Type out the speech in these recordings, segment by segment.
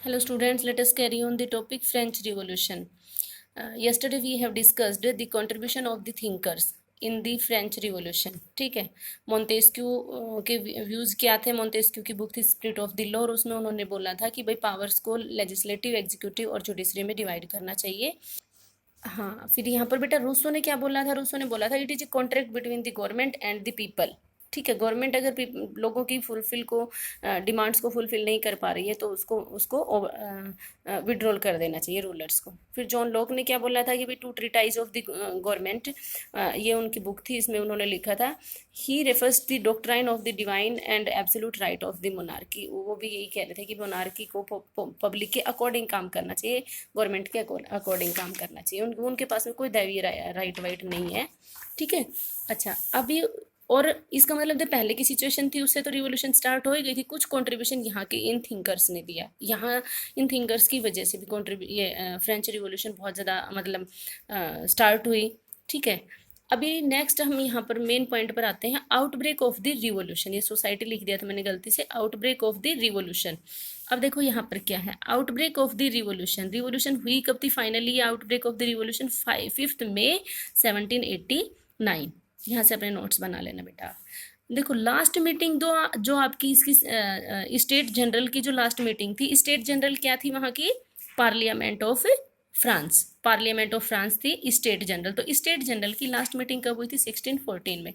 Hello students, let us carry on the topic French Revolution. Yesterday we have discussed the contribution of the thinkers in the French Revolution. ठीक है, Montesquieu के views क्या थे? Montesquieu की book थी spirit of the law, और उसमें उन्होंने बोला था कि भाई पावर्स को लेजिस्लेटिव, एग्जीक्यूटिव और जुडिशरी में डिवाइड करना चाहिए। हाँ, फिर यहाँ पर बेटा रूसो ने क्या बोला था? रूसो ने बोला था it is a contract between the government and the people. ठीक है, गवर्नमेंट अगर लोगों की फुलफिल को डिमांड्स को फुलफिल नहीं कर पा रही है तो उसको उसको विड्रॉल कर देना चाहिए रूलर्स को। फिर जॉन लॉक ने क्या बोला था कि भाई two treatise of the government, ये उनकी बुक थी, इसमें उन्होंने लिखा था he refers the doctrine of the divine and absolute right of the monarchy. वो भी यही कह रहे थे कि मोनार्की को पब्लिक के अकॉर्डिंग काम करना चाहिए, गवर्नमेंट के अकॉर्डिंग काम करना चाहिए, उनके पास में कोई दैवीय राइट वाइट नहीं है। ठीक है, अच्छा अभी और इसका मतलब जो पहले की सिचुएशन थी उससे तो रिवोल्यूशन स्टार्ट हो ही गई थी। कुछ कंट्रीब्यूशन यहाँ के इन थिंकर्स ने दिया, यहाँ इन थिंकर्स की वजह से भी ये फ्रेंच रिवोल्यूशन बहुत ज़्यादा मतलब स्टार्ट हुई। ठीक है, अभी नेक्स्ट हम यहाँ पर मेन पॉइंट पर आते हैं, आउटब्रेक ऑफ द रिवोल्यूशन। ये सोसाइटी लिख दिया था मैंने गलती से, आउटब्रेक ऑफ द रिवोल्यूशन। अब देखो यहाँ पर क्या है, outbreak of the revolution. Revolution हुई कब थी finally? Outbreak of the revolution 5 मई 1789। यहाँ से अपने नोट्स बना लेना बेटा। देखो लास्ट मीटिंग जो आपकी इसकी स्टेट जनरल की जो लास्ट मीटिंग थी, स्टेट जनरल क्या थी वहाँ की? Parliament of France, parliament of France थी स्टेट जनरल। तो स्टेट जनरल की लास्ट मीटिंग कब हुई थी? 1614 में।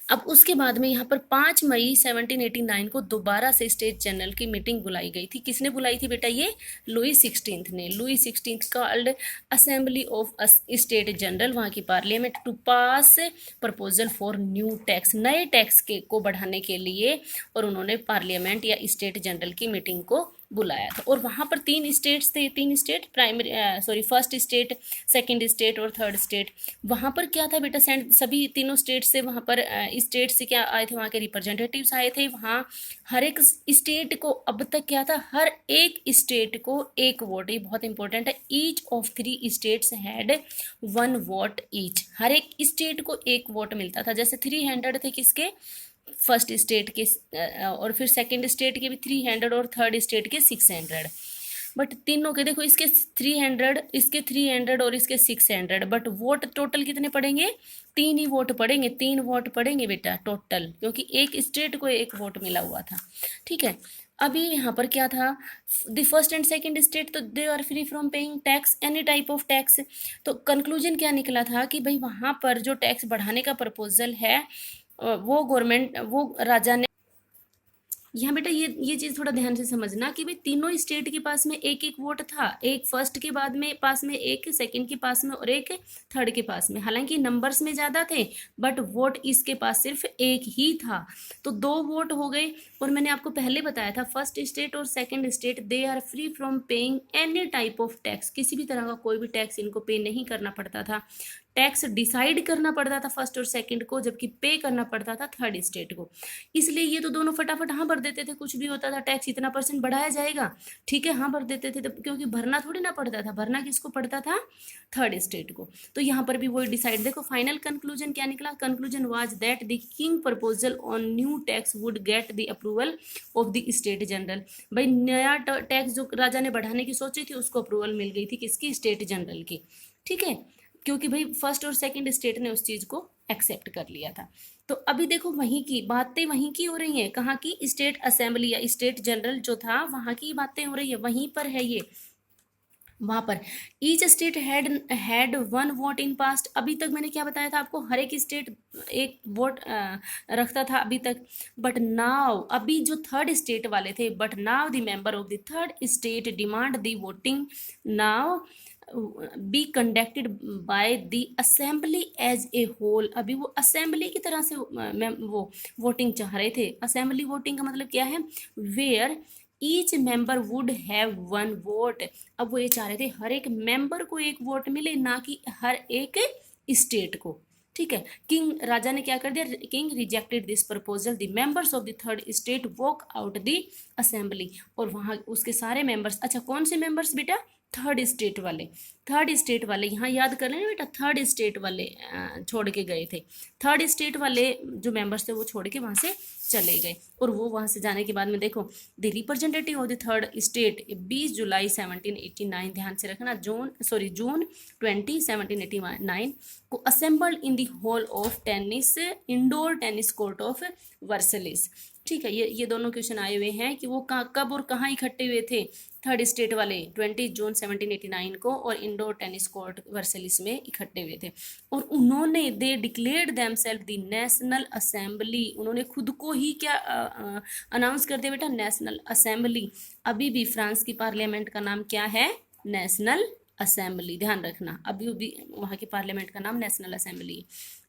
अब उसके बाद में यहाँ पर 5 मई 1789 को दोबारा से स्टेट जनरल की मीटिंग बुलाई गई थी। किसने बुलाई थी बेटा? ये लुई 16 ने। Louis 16 called assembly of state general, वहाँ की parliament, to pass proposal for new tax, नए टैक्स को बढ़ाने के लिए, और उन्होंने पार्लियामेंट या स्टेट जनरल की मीटिंग को बुलाया था। और वहाँ पर 3 स्टेट्स थे, 3 state, first state, second state और थर्ड स्टेट। वहाँ पर क्या था बेटा? सभी तीनों स्टेट से, वहाँ पर स्टेट से क्या आए थे? वहाँ के रिप्रेजेंटेटिव्स आए थे। वहाँ हर एक स्टेट को अब तक क्या था? हर एक स्टेट को एक वोट, ये बहुत इंपॉर्टेंट है, each of 3 states had 1 vote each. हर एक स्टेट को एक वोट मिलता था। जैसे 300 थे किसके? फर्स्ट स्टेट के, और फिर सेकंड स्टेट के भी 300 और थर्ड स्टेट के 600। बट तीनों के देखो, इसके 300, इसके 300 और इसके 600, बट वोट टोटल कितने पड़ेंगे? 3 ही वोट पड़ेंगे, 3 वोट पड़ेंगे बेटा टोटल, क्योंकि एक स्टेट को एक वोट मिला हुआ था। ठीक है, अभी यहाँ पर क्या था? The first and second state तो they are free from paying tax, any type of tax. तो कंक्लूजन क्या निकला था कि भाई वहाँ पर जो टैक्स बढ़ाने का प्रपोजल है वो राजा ने, यहाँ बेटा ये चीज थोड़ा ध्यान से समझना कि भाई तीनों स्टेट के पास में एक एक वोट था, एक फर्स्ट के बाद में पास में, एक सेकंड के पास में और एक थर्ड के पास में। हालांकि नंबर्स में ज्यादा थे बट वोट इसके पास सिर्फ एक ही था, तो 2 वोट हो गए। और मैंने आपको पहले बताया था फर्स्ट स्टेट और second state they are free from paying any type of tax, किसी भी तरह का कोई भी टैक्स इनको पे नहीं करना पड़ता था। टैक्स डिसाइड करना पड़ता था फर्स्ट और सेकंड को, जबकि पे करना पड़ता था थर्ड स्टेट को। इसलिए ये तो दोनों फटाफट हाँ भर देते थे, कुछ भी होता था टैक्स इतना % बढ़ाया जाएगा, ठीक है, हाँ भर देते थे, तब क्योंकि भरना थोड़ी ना पड़ता था, भरना किसको पड़ता था? थर्ड स्टेट को। तो यहाँ पर भी वही डिसाइड, देखो फाइनल कंक्लूजन क्या निकला? Conclusion was that the king proposal on new tax would get the approval of the state general. भाई नया टैक्स जो राजा ने बढ़ाने की सोची थी उसको अप्रूवल मिल गई थी, किसकी? स्टेट जनरल की। ठीक है, क्योंकि भाई फर्स्ट और सेकंड स्टेट ने उस चीज को एक्सेप्ट कर लिया था। तो अभी देखो वहीं की बातें वहीं की हो रही हैं, कहाँ की? स्टेट असेंबली या स्टेट जनरल जो था वहां की बातें हो रही है, वहीं पर है ये। वहां पर each state had 1 vote in past. अभी तक मैंने क्या बताया था आपको? हर एक स्टेट एक वोट रखता था अभी तक, बट नाउ, अभी जो थर्ड स्टेट वाले थे, but now the member of the third state demand the voting now be conducted by the assembly as a whole. अभी वो असेंबली की तरह से वो वोटिंग चाह रहे थे। असेंबली वोटिंग का मतलब क्या है? Where each member would have 1 vote. अब वो ये चाह रहे थे हर एक मेंबर को एक वोट मिले, ना कि हर एक स्टेट को। ठीक है, किंग राजा ने क्या कर दिया? King rejected this proposal, the members of the third state walk out the assembly. और वहां उसके सारे मेंबर्स, अच्छा कौन से मेंबर्स बेटा? थर्ड स्टेट वाले यहाँ याद कर लेना बेटा, थर्ड स्टेट वाले छोड़ के गए थे। थर्ड स्टेट वाले जो मेंबर्स थे वो छोड़ के वहाँ से चले गए, और वो वहाँ से जाने के बाद में देखो the representative of the third state 20 जुलाई 1789, ध्यान से रखना, जून 20 1789 को assembled in the hall of tennis indoor tennis court of Versailles. ठीक है, ये दोनों क्वेश्चन आए हुए हैं कि वो कब और कहाँ इकट्ठे हुए थे थर्ड स्टेट वाले 20 जून 1789 को, और इंडोर टेनिस कोर्ट वर्सलिस में इकट्ठे हुए थे। और उन्होंने they declared themselves the national assembly, उन्होंने खुद को ही क्या अनाउंस कर दिया बेटा, नेशनल असेंबली। अभी भी फ्रांस की पार्लियामेंट का नाम क्या है, नेशनल असेंबली, ध्यान रखना, अभी भी वहाँ की पार्लियामेंट का नाम national assembly.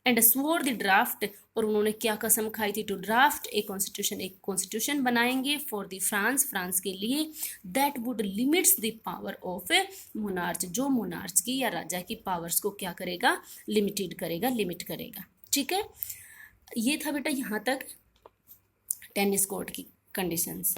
And swore the draft, और उन्होंने क्या कसम खाई थी, टू ड्राफ्ट एक कॉन्स्टिट्यूशन बनाएंगे फॉर द फ्रांस के लिए, that would limits the power of monarch, जो मोनार्च की या राजा की पावर्स को क्या करेगा, लिमिट करेगा। ठीक है, ये था बेटा यहाँ तक टेनिस कोर्ट की कंडीशंस।